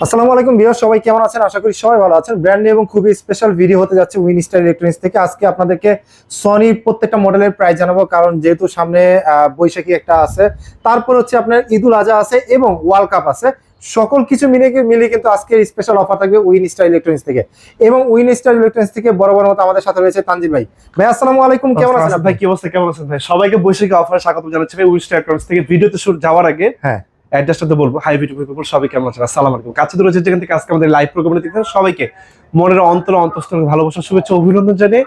আসসালামু আলাইকুম ভিউয়ার, সবাই কেমন আছেন? আশা করি সবাই ভালো আছেন। ব্র্যান্ড নিউ এবং খুবই স্পেশাল ভিডিও হতে যাচ্ছে উইনস্টার ইলেকট্রনিক্স থেকে। আজকে আপনাদেরকে সনির প্রত্যেকটা মডেলের প্রাইস জানাবো, কারণ যেহেতু সামনে বৈশাখী একটা আছে, তারপর হচ্ছে আপনার ঈদুল আজহা আছে এবং ওয়ার্ল্ড কাপ আছে। সকল কিছু মিলে কিন্তু আজকের স্পেশাল অফার থাকবে উইনস্টার ইলেকট্রনিক্স থেকে। এবং উইনস্টার ইলেকট্রনিক্স থেকে বরাবর মতো আমাদের সাথে রয়েছে তানজিম ভাই। ভাই আসসালামু আলাইকুম, কেমন আছেন ভাই? কি অবস্থা, কেমন আছেন ভাই? সবাইকে বৈশাখী অফারে স্বাগত জানাচ্ছি ভাই উইনস্টার ইলেকট্রনিক্স থেকে। ভিডিওতে শুরু যাওয়ার আগে হ্যাঁ অ্যাড্রেসটা তো বলবো। হাই ভিডিও পিপল, সবাই কেমন আছেন? আসসালামু আলাইকুম। কাছে দূরে যেখান থেকে আজকে আমাদের লাইভ প্রোগ্রামে দেখতেছেন সবাইকে মনের অন্তঃস্থল ভালোবাসা, শুভেচ্ছা, অভিনন্দন জানিয়ে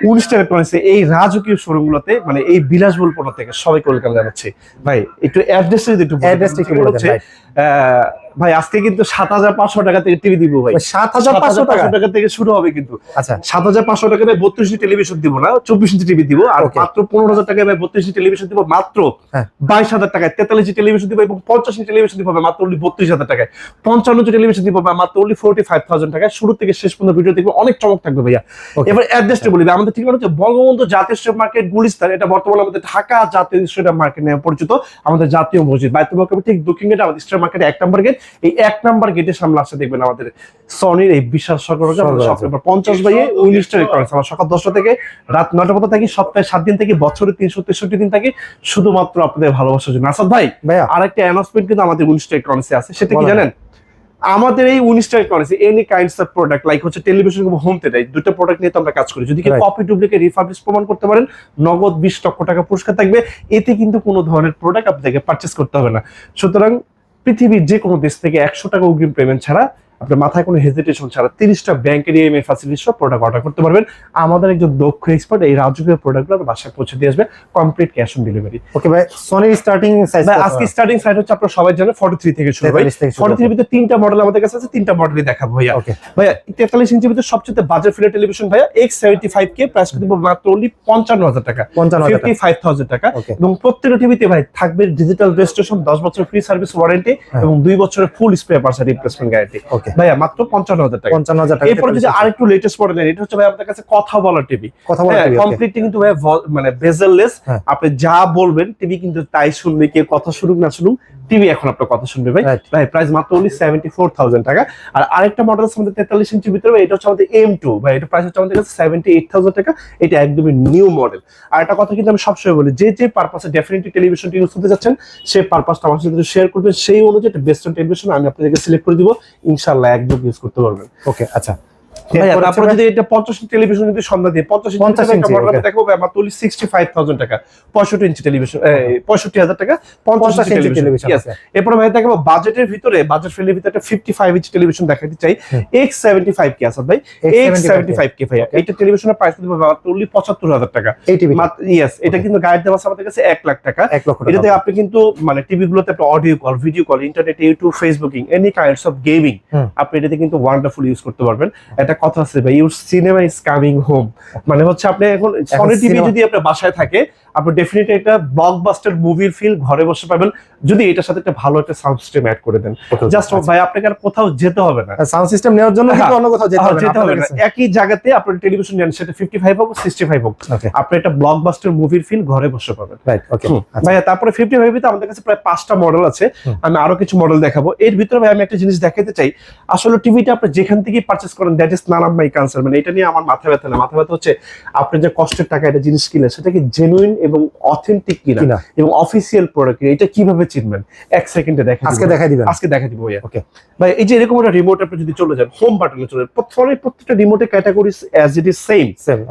উইনস্টার ইলেকট্রনিক্স এই রাজকীয় শোরুমগুলোতে, মানে এই বিলাসবহুল থেকে সবাইকে ওয়েলকাম জানাচ্ছি। ভাই একটু অ্যাড্রেসটা যদি একটু বলেন। ভাই আজকে কিন্তু ৭৫০০ টাকা থেকে টিভি দিব ভাই। ৭৫০০ টাকা থেকে শুরু হবে কিন্তু। আচ্ছা, ৭৫০০ টাকায় 32 ইঞ্চি টেলিভিশন দিব না, 24 ইঞ্চি টিভি দিব। আর মাত্র ১৫,০০০ টাকায় 32 ইঞ্চি টেলিভিশন দিব মাত্র ২২,০০০ টাকায়। 43 ইঞ্চি টেলিভিশন দিব এবং 50 ইঞ্চি টেলিভিশন দিব মাত্র ৩২,০০০ টাকায়। 55 ইঞ্চি টেলিভিশন দিব মাত্র 45,০০০ টাকায়। শুরু থেকে শেষ পর্যন্ত ভিডিও দেখবো, অনেক চমক থাকবে ভাইয়া। এবার অ্যাড্রেসটা বলি। আমাদের ঠিকানা হচ্ছে বঙ্গবন্ধু জাতীয় স্টেট মার্কেট, গুলিস্তান। এটা বর্তমানে আমাদের ঢাকা জাতীয় স্টেট মার্কেট নামে পরিচিত। আমাদের জাতীয় মসজিদ বাইতুল মোকাররমের ঠিক দক্ষিণ গেটে আমাদের স্টেট মার্কেট 1 নম্বর গেট। এই 1 নম্বর গেটের সামনে আসলে দেখবেন আমাদের সনির এই বিশাল সরবরাহ 50 বাইয়ে উইনস্টার ইলেকট্রনিক্স। আমরা সকাল 10টা থেকে রাত 9টা পর্যন্ত থাকি, সপ্তাহে 7 দিন থেকে, বছরে 363 দিন থাকি, শুধুমাত্র আপনাদের ভালোবাসার জন্য। আসাদ ভাই, আরেকটা অ্যানাউন্সমেন্ট কিন্তু আমাদের উইনস্টার ইলেকট্রনিক্সে আছে, সেটা কি জানেন? আমাদের এই Winstar electronics any kinds of product like হচ্ছে টেলিভিশন এবং হোম থিয়েটার, দুটো প্রোডাক্ট নিয়ে তো আমরা কাজ করি। যদি কেউ কপি ডুপ্লিকেট রিফার্বিশ প্রমাণ করতে পারেন, নগদ 20 লক্ষ টাকা পুরস্কার থাকবে। এতে কিন্তু কোনো ধরনের প্রোডাক্ট আপনাদেরকে পারচেজ করতে হবে না। সুতরাং পৃথিবীর যে কোনো দেশ থেকে 100 টাকা অগ্রিম পেমেন্ট ছাড়া, আপনার মাথায় কোনো হেজিটেশন ছাড়া 30টা ব্যাংকের ইএমআই ফ্যাসিলিটি সব প্রোডাক্ট অর্ডার করতে পারবেন। আমাদের একজন দক্ষ এক্সপার্ট এই রাজকীয় প্রোডাক্টগুলো আপনার বাসায় পৌঁছে দিয়ে আসবে, কমপ্লিট ক্যাশ অন ডেলিভারি। ওকে ভাই, সনির স্টার্টিং সাইজ আজকে স্টার্টিং সাইজ হচ্ছে আপনারা সবাই জানেন 43 থেকে শুরু হয়। 43 ভিতরে 3টা মডেল আমাদের কাছে আছে, 3টা মডেলই দেখাবো ভাইয়া। ভাইয়া 43 ইঞ্চির ভিতরে সবচেয়ে বাজেট ফ্রেন্ডলি টেলিভিশন ভাইয়া X75K, প্রাইস কিন্তু মাত্র অনলি 55,000 টাকা, 55,000 টাকা। এবং প্রত্যেকটা টিভিতে ভাই থাকবে ডিজিটাল রেজিস্ট্রেশন, 10 বছরের ফ্রি সার্ভিস ওয়ারেন্টি এবং 2 বছরের ফুল স্পেয়ার পার্টস রিপ্লেসমেন্ট গ্যারান্টি। ভাইয়া মাত্র 55,000 টাকা। 55,000 টাকা। এরপর যদি আরেকটু লেটেস্ট মডেল নেন, এটা হচ্ছে ভাই আপনাদের কাছে কথা বলার টিভি। কমপ্লিটলি কিন্তু ভাই মানে বেজেললেস। আপনি যা বলবেন টিভি কিন্তু তাই শুনবে, কেউ কথা শুনুক না শুনুক, টিভি এখন আপনার কথা শুনবে ভাই। ভাই প্রাইস মাত্র অনলি 74,000 টাকা। আর আরেকটা মডেল আছে আমাদের 43 ইঞ্চির ভিতরে, এটা হচ্ছে আমাদের M2 ভাই। এটা প্রাইস হচ্ছে আমাদের কাছে 78,000 টাকা। এটা একদমই নিউ মডেল। আর একটা কথা কিন্তু আমি সবসময় বলি, যে পারপাসে ডেফিনেটলি টেলিভিশনটি ইউজ করতে যাচ্ছেন, সেই পারপাসটা আমার সাথে শেয়ার করবেন, সেই অনুযায়ী একটা বেস্ট টেলিভিশন আমি আপনাদেরকে সিলেক্ট করে দিব, ইনশাআল্লাহ একদম ইউজ করতে পারবেন। ওকে, আচ্ছা। তারপরে যদি এটা 50 ইঞ্চি টেলিভিশন যদি সন্ধ্যা দিয়ে 50 ইঞ্চি মডেল দেখো মাত্র 65,000 টাকা। 65 ইঞ্চি টেলিভিশন 65,000 টাকা 50 ইঞ্চি টেলিভিশন। এরপর ভাই দেখো বাজেটের ভিতরে, বাজেট ফ্রেন্ডলি ভিতরে একটা 55 ইঞ্চি টেলিভিশন দেখাতে চাই, X75K আসাদ ভাই। X75K ভাই, এটা টেলিভিশনের প্রাইস কিন্তু মাত্র 75,000 টাকা। এই টিভি ইয়েস, এটা কিন্তু গাইড দেওয়া আছে আমাদের কাছে 1 লাখ টাকা। এটাতে আপনি কিন্তু মানে টিভি গুলোতে একটা audio call, video call, internet, YouTube, Facebooking, any kinds of gaming আপনি এটাতে কিন্তু ওয়ান্ডারফুল ইউজ করতে পারবেন। একটা কথা আছে ভাই, your cinema is coming home, মানে হচ্ছে আপনি এখন সনি টিভি যদি আপনার বাসায় থাকে, আপনি ডেফিনেটলি একটা ব্লকবাস্টার মুভির ফিল ঘরে বসে পাবেন, যদি এটার সাথে একটা ভালো একটা সাউন্ড সিস্টেম অ্যাড করে দেন। জাস্ট ভাই আপনাকে আর কোথাও যেতে হবে না, সাউন্ড সিস্টেম নেওয়ার জন্য কিন্তু অন্য কোথাও যেতে হবে না। একই জায়গাতে আপনার টেলিভিশন নেন, সেটা 55 হোক 65 হোক, আপনি একটা ব্লকবাস্টার মুভির ফিল ঘরে বসে পাবেন। ভাই তারপরে 55 তে আমাদের কাছে প্রায় 5টা মডেল আছে, আমি আরো কিছু মডেল দেখাবো। এর ভিতরে ভাই আমি একটা জিনিস দেখাতে চাই, আসলে টিভিটা আপনি যেখান থেকে পারচেজ করেন that is none of my concern. মানে এটা নিয়ে আমার মাথা ব্যথা না, মাথা ব্যথা হচ্ছে আপনি যে কষ্টের টাকা একটা জিনিস কিনলেন, সেটা কি জেনুইন এবং অথেন্টিক কিনা এবং অফিসিয়াল প্রোডাক্ট কিনা, এটা কিভাবে চিনবেন? 1 সেকেন্ডে দেখেন, আজকে দেখা দিব ভাইয়া। ওকে ভাই, এই যে এরকম একটা রিমোট আপনি যদি চলে যান, হোম বাটনে চলে যান, প্রত্যেকটা রিমোটের category as it is same.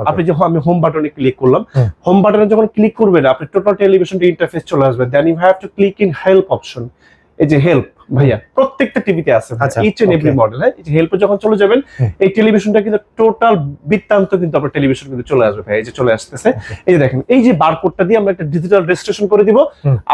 আপনি যখন আমি হোম বাটনে ক্লিক করলাম, হোম বাটনে যখন ক্লিক করবেন আপনি টোটাল টেলিভিশনটা ইন্টারফেস চলে আসবে। Then you have to click in help option. এই যে হেল্প ভাইয়া প্রত্যেকটা টিভিতে আছে, ইচ এন্ড এভরি মডেল। হ্যাঁ, এই যে হেল্পে যখন চলে যাবেন, এই টেলিভিশনটা কিন্তু টোটাল বৃত্তান্ত কিন্তু আপনার টেলিভিশন কিন্তু চলে আসবে ভাই। এই যে চলে আসতেছে, এই যে দেখেন, এই যে বারকোডটা দিয়ে আমরা একটা ডিজিটাল রেজিস্ট্রেশন করে দিব।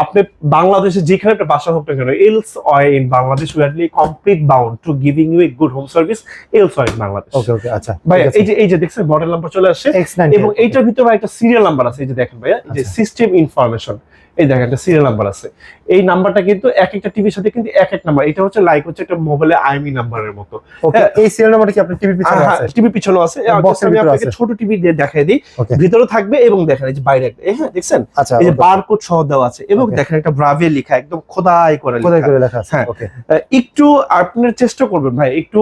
আপনি বাংলাদেশে যেখানে একটা বাসা হোক না কেন, elsewhere in Bangladesh we are complete bound to giving you a good home service, elsewhere in Bangladesh. Okay okay, আচ্ছা ভাই। এই যে দেখছেন মডেল নাম্বার চলে আসছে এবং এইটার ভিতরে ভাই একটা সিরিয়াল নাম্বার আছে। এই যে দেখেন ভাইয়া, এই যে সিস্টেম ইনফরমেশন, এই দেখেন একটা সিরিয়াল নাম্বার আছে, এই নাম্বারটা কিন্তু এক একটা টিভির সাথে কিন্তু এক এক নাম্বার, এটা হচ্ছে লাইক হচ্ছে একটা মোবাইলে আইএমই নাম্বারের মতো। ওকে, এই সিরিয়াল নাম্বারটা কি আপনার টিভির পিছনে আছে? টিভি পিছনে আছে, বক্সের আমি ভিতরে আপনাকে আছে। ছোট টিভি দিয়ে দেখাই দিই, ভিতরে থাকবে এবং দেখেন এই যে বাইরে একটা, হ্যাঁ দেখছেন আচ্ছা, এই যে বারকোড সহ দেওয়া আছে এবং Okay. দেখেন একটা ব্রাভিয়া লেখা একদম খোদাই করে কোথায় লেখা। করে লেখা আছে? হ্যাঁ। ওকে, একটু আপনার চেষ্টা করবেন ভাই একটু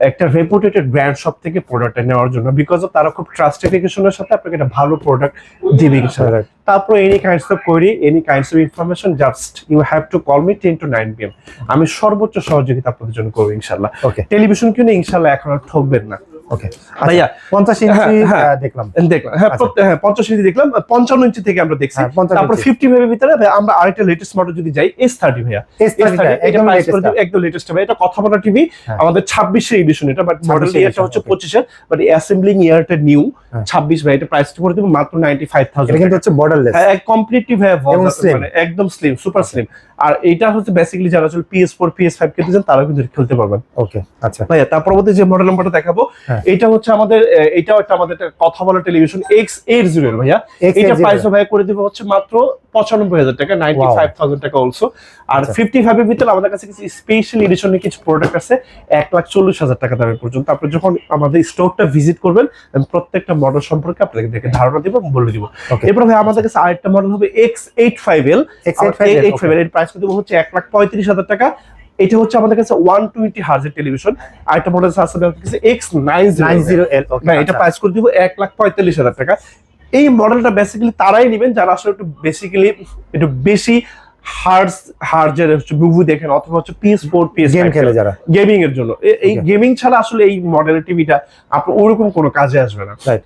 একটা রেপুটেটেড ব্র্যান্ড শপ থেকে প্রোডাক্টটা নেওয়ার জন্য, বিকজ তারা খুব ট্রাস্টিফিকেশনের সাথে আপনাকে একটা ভালো প্রোডাক্ট দিবে ইনশাআল্লাহ। Right. তারপর any kinds of query, any kinds of information, just you have to call me 10 to 9 PM। আমি সর্বোচ্চ সহযোগিতা আপনাদের জন্য করবো ইনশাআল্লাহ। ওকে, টেলিভিশন কিনে ইনশাআল্লাহ এখন আর ঠকবেন না। ওকে ভাইয়া 50 ইঞ্চি হ্যাঁ, দেখলাম। দেখলাম, হ্যাঁ হ্যাঁ 50 ইঞ্চি দেখলাম, 55 ইঞ্চি থেকে আমরা দেখছি। হ্যাঁ, 55 তারপর ইঞ্চি। 55 এর ভিতরে ভাই আমরা আরেকটা লেটেস্ট মডেল যদি যাই S30 ভাইয়া, S30 এটা প্রাইস করে দিব একদম লেটেস্ট ভাই, এটা কথা বলা টিভি হ্যাঁ। আমাদের 26 এর এডিশন, এটা বাট মডেল 26 ইয়ারটা হচ্ছে okay. 25 এর, বাট অ্যাসেম্বলিং ইয়ারটা নিউ হ্যাঁ। 26 ভাই, এটা প্রাইস করে দিব মাত্র 95,000। এটা কিন্তু হচ্ছে বর্ডারলেস। হ্যাঁ কমপ্লিটলি ভাই এবং slim। মানে একদম স্লিম, সুপার স্লিম। আর এটা হচ্ছে বেসিক্যালি যারা আসলে PS4 PS5 খেলতে চান তারাও কিন্তু খেলতে পারবেন। ওকে, আচ্ছা ভাইয়া তার পরবর্তী যে মডেল নাম্বারটা দেখাবো, হ্যাঁ। এটা হচ্ছে আমাদের এটাও একটা আমাদের একটা কথা বলা টেলিভিশন X80 ভাইয়া। X80 এটা প্রাইস ভাই করে দিব হচ্ছে মাত্র 95,000 টাকা, 95,000 টাকা অলসো। আর আচ্ছা। 55 এর ভিতরে আমাদের কাছে কিছু স্পেশাল এডিশনের কিছু প্রোডাক্ট আছে 1,40,000 টাকা দামের পর্যন্ত। আপনি যখন আমাদের স্টোরটা ভিজিট করবেন আমি প্রত্যেকটা মডেল সম্পর্কে আপনাদেরকে ধারণা দিব এবং বলে দিব। Okay. এরপর ভাই আমাদের কাছে আরেকটা মডেল হবে X85L। X85L এর প্রাইস করে দিব হচ্ছে 1,35,000 টাকা। এটা হচ্ছে আমাদের কাছে 120 হার্জের টেলিভিশন। আরেকটা মডেল আছে আমাদের কাছে X90L। ওকে, না এটা প্রাইস করে দিব 1,45,000 টাকা। এই মডেলটা বেসিক্যালি তারাই নেবেন যারা আসলে একটু বেশি হার্জের মুভি দেখেন অথবা হচ্ছে PS4 PS5 গেম খেলে যারা। গেমিং এর জন্য। এই Okay. গেমিং ছাড়া আসলে এই মডেলের টিভিটা আপনার ওরকম কোনো কাজে আসবে না। Right.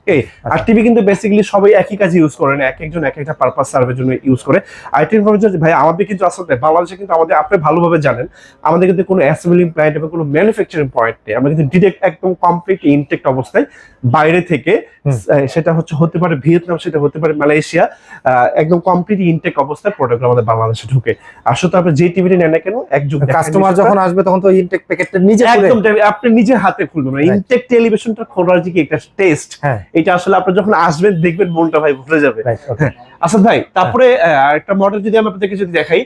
আর টিভি কিন্তু বেসিক্যালি সবাই একই কাজে ইউজ করে না, এক একজন এক একটা পারপাস সার্ভের জন্য ইউজ করে। আইটি ইনফরমেশন ভাই আমাদের কিন্তু আসলে বাংলাদেশে কিন্তু আমাদের আপনি ভালোভাবে জানেন আমাদের কিন্তু কোনো অ্যাসেম্বলিং প্ল্যান্ট এবং কোনো ম্যানুফ্যাকচারিং পয়েন্ট নেই। আমরা কিন্তু ডিরেক্ট একদম কমপ্লিট ইনটেক্ট অবস্থায় বাইরে থেকে, সেটা হতে পারে ভিয়েতনাম, সেটা হতে পারে মালয়েশিয়া, একদম কমপ্লিট ইনটেক অবস্থায় প্রোডাক্ট আমাদের বাংলাদেশে ঢুকে। আসলে আপনি যে টিভিটা নেন না কেন একজন কাস্টমার যখন আসবে তখন তো ইনটেক প্যাকেটটা নিজে খুলে একদম আপনি নিজের হাতে খুলবেন। Right. ইনটেক টেলিভিশনটা খোলার যে কি একটা টেস্ট, হ্যাঁ। এটা আসলে আপনি যখন আসবেন দেখবেন মনটা ভাই ভরে যাবে। Right, okay. আসাদ ভাই তারপরে আরেকটা মডেল যদি আমি আপনাদেরকে যদি দেখাই,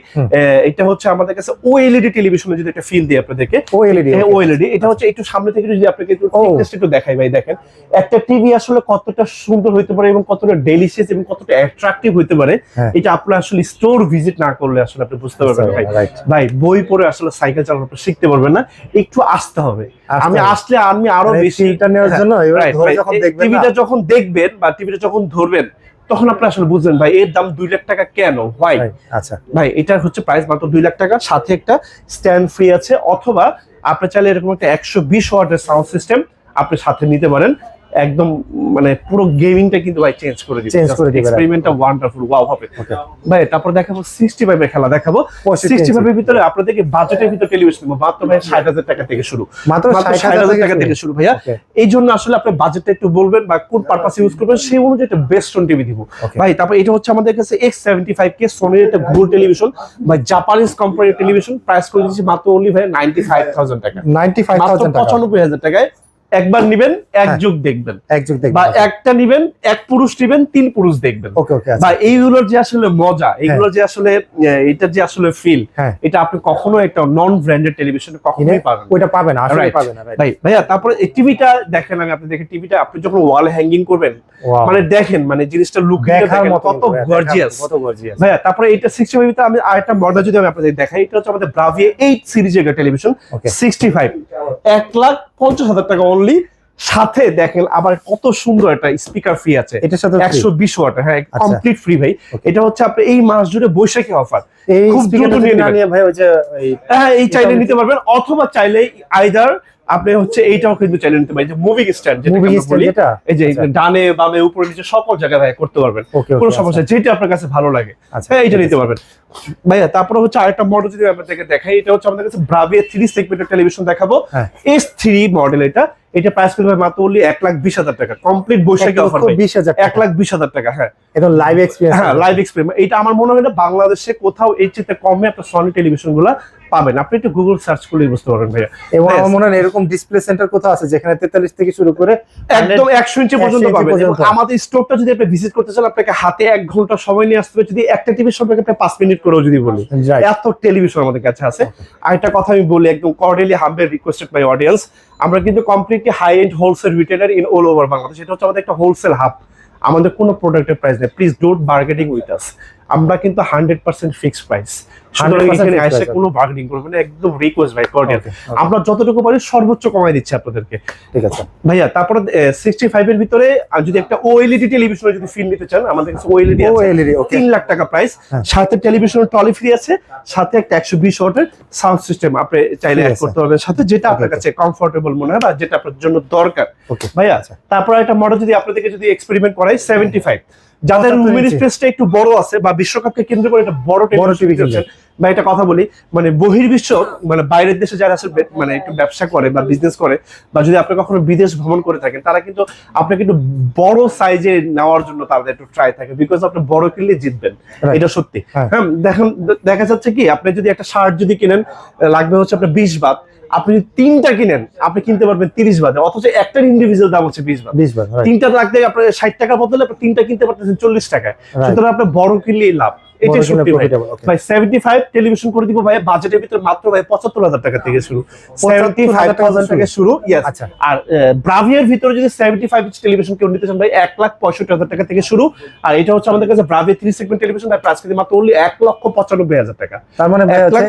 এটা হচ্ছে আমাদের কাছে ওএলইডি টেলিভিশনে যদি একটা ফিল দিই আপনাদেরকে, OLED, okay. ওএলইডি এটা হচ্ছে একটু সামনে থেকে যদি আপনাকে একটু thickness একটু দেখাই ভাই, দেখেন একটা টিভি আসলে কতটা সুন্দর হইতে পারে এবং কতটা ডেলিশিয়াস এবং কতটা অ্যাট্রাকটিভ হইতে পারে, হ্যাঁ। এটা আপনার আসলে স্টোর ভিজিট না করলে আসলে আপনি বুঝতে পারবেন না ভাই। Right. ভাই বই পড়ে আসলে সাইকেল চালানো আপনি শিখতে পারবেন না, একটু আসতে হবে। আমি আসলে আমি আরো মানে বেশি feel টা নেওয়ার জন্য এবার Right, ধরে right. যখন দেখবেন টিভিটা না- যখন দেখবেন বা টিভিটা যখন ধরবেন তখন আপনি আসলে বুঝবেন ভাই এর দাম 2 লাখ টাকা কেন, হোয়াই। Right, আচ্ছা ভাই এটা হচ্ছে প্রাইস মাত্র 2 লাখ টাকা, সাথে একটা স্ট্যান্ড ফ্রি আছে, অথবা আপনি চাইলে এরকম একটা 120 ওয়াটের সাউন্ড সিস্টেম আপনি সাথে নিতে পারেন। একদম মানে পুরো গেমিংটা কিন্তু ভাই চেঞ্জ করে দিবে, Change করে দিবে, এক্সপেরিমেন্টটা ওয়ান্ডারফুল, ওয়াও হবে। Okay. ভাই তারপর দেখাবো 65 এর খেলা দেখাবো। 65 এর ভিতরে আপনাদেরকে বাজেটের ভিতরে টেলিভিশন দেবো মাত্র ভাই 60,000 টাকা থেকে শুরু, মাত্র 60,000 টাকা থেকে শুরু ভাইয়া। Okay. এই জন্য আসলে আপনি বাজেটটা একটু বলবেন বা কোন পারপাসে ইউজ করবেন সেই অনুযায়ী একটা বেস্ট টিভি দিব Okay. ভাই। তারপর এটা হচ্ছে আমাদের কাছে X75K সোনির একটা গুড টেলিভিশন বা জাপানিজ কোম্পানির টেলিভিশন, প্রাইস করে দিচ্ছি মাত্র অনলি ভাই 95,000 টাকা, মাত্র 95,000 টাকা 95,000 টাকায় একবার নিবেন এক হ্যাঁ। যুগ দেখবেন, একযোগ দেখবেন। বা একটা নিবেন এক পুরুষ নিবেন 3 পুরুষ দেখবেন। ওকে, ওকে, আচ্ছা। বা এইগুলোর যে আসলে মজা, এইগুলোর যে আসলে এটা যে আসলে ফিল, হ্যাঁ। এটা আপনি কখনো একটা নন ব্র্যান্ডেড টেলিভিশনে কখনোই পাবেন না। ওইটা পাবেন না, আসলে Right. পাবেন না, right. ভাইয়া তারপরে এই টিভিটা দেখেন, আমি আপনি দেখেন টিভিটা আপনি যখন ওয়ালে হ্যাঙ্গিং করবেন Wow. মানে দেখেন মানে জিনিসটা লুক দেখার মতো কত কিন্তু, হ্যাঁ, গর্জিয়াস কত গর্জিয়াস। ভাইয়া। তারপরে এটা 65 তে আমি আরেকটা মডেল যদি আমি আপনাদের দেখাই, এটা হচ্ছে আমাদের ব্রাভিয়া 8 সিরিজের একটা টেলিভিশন। Okay. 65 1,50,000 টাকা অনলি, সাথে দেখেন আবার কত সুন্দর একটা স্পিকার ফ্রি আছে, এটার সাথে free? 120 ওয়াট, হ্যাঁ আচ্ছা। কমপ্লিট ফ্রি ভাই। Okay. এটা হচ্ছে আপনি এই মাস জুড়ে বৈশাখী অফার, এই খুব স্পিকারটা দ্রুত যদি নিয়ে না নেবেন। নিয়ে ভাই ওই যে এই হ্যাঁ এই চাইলে এটা নিতে পারবেন, অথবা চাইলে আইদার আপনি হচ্ছে এইটাও কিন্তু চাইলে নিতে পারেন, যে মুভিং স্ট্যান্ড যেটা Moving আমরা stand বলি, যেটা? এই যে আচ্ছা। ডানে বামে উপরে নিচে সকল জায়গায় ভাই করতে পারবেন, Okay, okay, কোনো আচ্ছা। সমস্যা নেই, যেটা আপনার কাছে ভালো লাগে আচ্ছা, হ্যাঁ এটা ঠিক নিতে আছে। পারবেন ভাইয়া। তারপরে হচ্ছে আরেকটা মডেল যদি আপনাদেরকে দেখাই, এটা হচ্ছে আমাদের কাছে ব্রাভিয়া 3 সেগমেন্টের টেলিভিশন দেখাবো, হ্যাঁ। S3 model. এটা প্রাইস করবে মাত্র অনলি 1,20,000 টাকা, কমপ্লিট বৈশাখী অফার ভাই, 1,20,000 টাকা। 1,20,000 টাকা। হ্যাঁ এটা লাইভ এক্সপেরিয়েন্স। হ্যাঁ লাইভ এক্সপেরিমেন্ট, এটা আমার মনে হয় না বাংলাদেশে কোথাও এই চেয়ে কমে আপনার সনি টেলিভিশন গুলা পাবেন, আপনি একটু গুগল সার্চ করলেই বুঝতে পারবেন ভাইয়া। এবং আমার মনে হয় এরকম ডিসপ্লে সেন্টার কোথাও আছে যেখানে 43 থেকে শুরু করে একদম 100 ইঞ্চি পর্যন্ত 100 ইঞ্চি পাবেন। এবং পর্যন্ত। আমাদের স্টোরটা যদি আপনি ভিজিট করতে চান, আপনাকে হাতে 1 ঘন্টা সময় নিয়ে আসতে হবে। যদি একটা টিভির সম্পর্কে আপনি 5 মিনিট করেও যদি বলি, Right. এত টেলিভিশন আমাদের কাছে আছে। আর একটা কথা আমি বলি, একদম cordially humble requested my audience, আমরা কিন্তু completely high and wholesale retailer in all over Bangladesh. এটা হচ্ছে আমাদের একটা হোলসেল হাব। আমাদের কোনো প্রোডাক্টের প্রাইস নেই, please don't bargaining with us. আমরা কিন্তু 100% ফিক্সড প্রাইস, সুতরাং এখানে এসে কোনো বার্গেনিং করবেন না, একদম রিকোয়েস্ট ভাই কর্ডিয়াল। আমরা যতটুকু পারি সর্বোচ্চ কমাই দিচ্ছি আপনাদেরকে। ঠিক আছে ভাইয়া, তারপরে 65 এর ভিতরে আর যদি একটা ওএলইডি টেলিভিশনে যদি ফিল নিতে চান, আমাদের কাছে ওএলইডি আছে, OLED, okay. 3 লাখ টাকা প্রাইস। সাথে টেলিভিশনের টলি ফ্রি আছে, সাথে একটা 120 ওয়াটের সাউন্ড সিস্টেম আপনি চাইলে অ্যাড করতে পারবেন সাথে, যেটা আপনার কাছে কমফোর্টেবল মনে হয় বা যেটা আপনার জন্য দরকার। Okay. ভাইয়া, তারপর একটা মডেল যদি আপনাদেরকে যদি এক্সপেরিমেন্ট করাই 75, যাদের 75 রুমের ইঞ্চি। স্পেসটা একটু বড় আছে বা বিশ্বকাপকে কেন্দ্র করে একটা বড় বড় টেলিভিশন TV কিনছেন, বা এটা কথা বলি মানে বহির্বিশ্ব মানে বাইরের দেশে যারা আসলে মানে একটু ব্যবসা করে বা বিজনেস করে, বা যদি আপনি কখনো বিদেশ ভ্রমণ করে থাকেন, তারা কিন্তু আপনাকে একটু বড় সাইজে নেওয়ার জন্য তাদের একটু ট্রাই থাকে, বিকজ আপনি বড় কিনলে জিতবেন। Right. এটা সত্যি। হ্যাঁ। হ্যাঁ, দেখেন দেখা যাচ্ছে কি, আপনি যদি একটা শার্ট যদি কিনেন, লাগবে হচ্ছে আপনার 20 বাত, আপনি যদি 3টা কিনেন আপনি কিনতে পারবেন 30 বাদে, অথচ একটার ইন্ডিভিজুয়াল দাম হচ্ছে 20 বাত। 20 বার, right. 3টা লাগলে আপনার 60 টাকা বদলে আপনি 3টা কিনতে পারতেছেন 40 টাকায়। Right. সুতরাং আপনার বড় কিনলেই লাভ। এটা বড় কিনলে সত্যি ভাই। profitable, okay. ভাই 75 টেলিভিশন করে দিব ভাই, বাজেটের ভিতর মাত্র ভাই 75,000 টাকা থেকে শুরু, 75,000 টাকা শুরু। Yes. আচ্ছা। আর ব্রাভিয়ার ভিতরে যদি 75 ইঞ্চ টেলিভিশন কেউ নিতে চান ভাই, 1,65,000 টাকা থেকে শুরু। আর এটা হচ্ছে আমাদের কাছে ব্রাভিয়া 3 সেগমেন্ট টেলিভিশন, তার প্রাইস কিন্তু মাত্র only 1,95,000 টাকা। তার মানে ভাই 1 হচ্ছে লাখ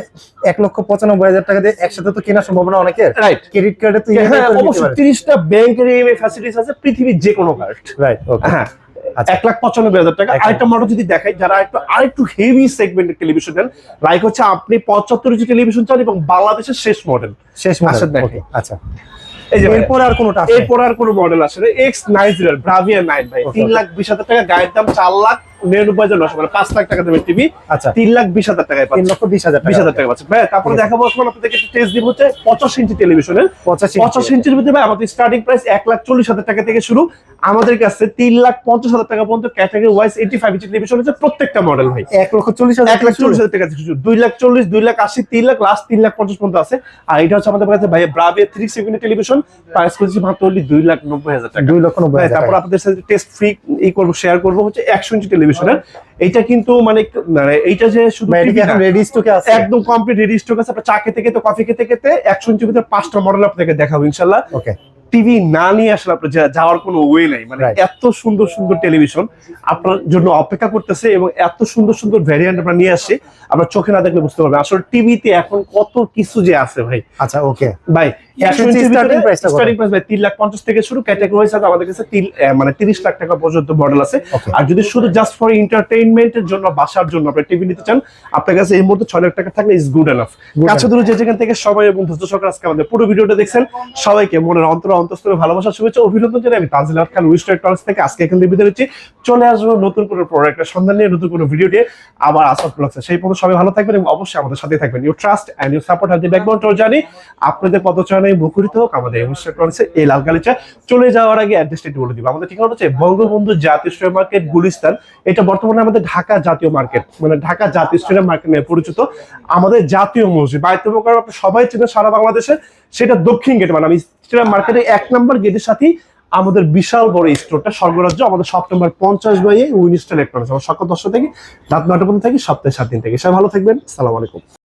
1,95,000 টাকা দিয়ে একসাথে তো কেনা সম্ভব না অনেকের। রাইট। ক্রেডিট কার্ডে তো হ্যাঁ, EMI করে নিতে অবশ্যই পারে। 30টা ব্যাংকের ইএমআই ফ্যাসিলিটিস আছে, পৃথিবীর যে কোনো কার্ড। রাইট, ওকে। হ্যাঁ, আচ্ছা। 1,95,000 টাকা। আরেকটা মডেল যদি দেখাই, যারা আরেকটু হেভি সেগমেন্টের টেলিভিশন নেন, লাইক হচ্ছে আপনি 75 ইঞ্চি টেলিভিশন চান এবং বাংলাদেশের শেষ মডেল। শেষ আচ্ছা, মডেল, দেখেন। ওকে। আচ্ছা, এই যে এরপর আর কোনটা আছে? এরপর আর কোনো মডেল আসে না। X90 ব্রাভিয়া 9 ভাই, Okay, 3,20,000 টাকা, গায়ের দাম 4,99,900, মানে 5 লাখ টাকা দামের টিভি আচ্ছা। 3,20,000 টাকায় পাচ্ছেন। 3,20,000 টাকা। 20,000 টাকা পাচ্ছেন ভাই। তারপরে ঠিক আছে। দেখাবো এখন আপনাদেরকে একটা টেস্ট দিব হচ্ছে 85 ইঞ্চি টেলিভিশনের। 85 ইঞ্চির ভিতরে ভাই আমাদের স্টার্টিং প্রাইস 1,40,000 টাকা থেকে শুরু। আমাদের কাছে 3,50,000 টাকা পর্যন্ত ক্যাটাগরি ওয়াইজ 85 ইঞ্চি টেলিভিশন হচ্ছে প্রত্যেকটা মডেল ভাই। 1,40,000 1,40,000 টাকা থেকে শুরু, 2,40,000, 2,80,000, 3,00,000, লাস্ট 3,50,000 পর্যন্ত আছে। আর এটা হচ্ছে আমাদের কাছে ভাই ব্রাভিয়া 3 সেগমেন্ট টেলিভিশন, প্রাইস করেছি মাত্র only 2,90,000 টাকা। 2,90,000 তারপর টাকা। আপনাদের সাথে টেস্ট ফ্রি করবো, শেয়ার করবো হচ্ছে 100 ইঞ্চি টেলিভিশনের। এইটা কিন্তু মানে এইটা যে শুধু ভাই, এটা কি TV এখন না, রেডি স্টকে আছে? একদম কমপ্লিট রেডি স্টক আছে। আপনার চা খেতে খেতে কফি খেতে খেতে 100 ইঞ্চির ভিতরে 5টা মডেল আপনাকে দেখাবো ইনশাল্লাহ। ওকে। টিভি না নিয়ে আসলে আপনার যাওয়ার কোনো ওয়ে নাই, মানে Right. এত সুন্দর সুন্দর টেলিভিশন আপনার জন্য অপেক্ষা করতেছে, এবং এত সুন্দর সুন্দর ভ্যারিয়েন্ট আমরা নিয়ে আসি, আপনার চোখে না দেখলে বুঝতে পারবেন আসলে টিভিতে এখন কত কিছু যে আছে ভাই। আচ্ছা, ওকে। ভাই 100 ইঞ্চি starting price টা কত? স্টার্টিং প্রাইস ভাই 3,50,000 থেকে শুরু, ক্যাটাগরি ওয়াইজ আমাদের কাছে মানে 30 লাখ টাকা পর্যন্ত মডেল আছে। Okay. আর যদি শুধু জাস্ট ফর এন্টারটেইনমেন্টের জন্য, বাসার জন্য আপনি টিভি নিতে চান, আপনার কাছে এই মুহূর্তে 6 লাখ টাকা থাকলে ইজ গুড এনাফ। কাছে দূরে যে যেখান থেকে সবাই এবং ধৈর্য সহকারে আজকে আমাদের পুরো ভিডিওটা দেখছেন, সবাইকে মনের অন্তঃস্থলে ভালোবাসা, শুভেচ্ছা, অভিনন্দন জানাই। আমি তানজিল আহমেদ খান, উইস্টার ইলেকট্রনিক্স থেকে আজকে এখান থেকে বিদায় নিচ্ছি। চলে আসবো নতুন কোনো প্রোডাক্টের সন্ধান নিয়ে, নতুন কোনো ভিডিও দিয়ে আবার আসাদ ব্লগসে। সেই পর্যন্ত সবাই ভালো থাকবেন এবং অবশ্যই আমাদের সাথে থাকবেন। You trust and you support has the backbone to journey. আপনাদের পদচারণায় মুখরিত হোক আমাদের উইস্টার ইলেকট্রনিক্সে এই লাল গালিচা। চলে যাওয়ার আগে অ্যাড্রেসটা একটু বলে দিব। আমাদের ঠিকানা হচ্ছে বঙ্গবন্ধু জাতীয় স্ট্রিট মার্কেট, গুলিস্তান। এটা বর্তমানে আমাদের ঢাকা জাতীয় মার্কেট, মানে ঢাকা জাতীয় স্ট্রিট মার্কেট নামে পরিচিত। আমাদের জাতীয় মসজিদ বায়তুল মোকাররম আপনি সবাই চেনেন সারা বাংলাদেশে, সেটা দক্ষিণ গেট, মানে আমি স্ট্রিট মার্কেটের 1 নম্বর গেটের সাথেই আমাদের বিশাল বড় স্টোরটা স্বর্গরাজ্য। আমাদের shop number 50 by Winstar electronics. আমার সকাল 10টা থেকে রাত 9টা পর্যন্ত থাকি, সপ্তাহে 7 দিন থেকে। সবাই ভালো থাকবেন, আসসালামু আলাইকুম।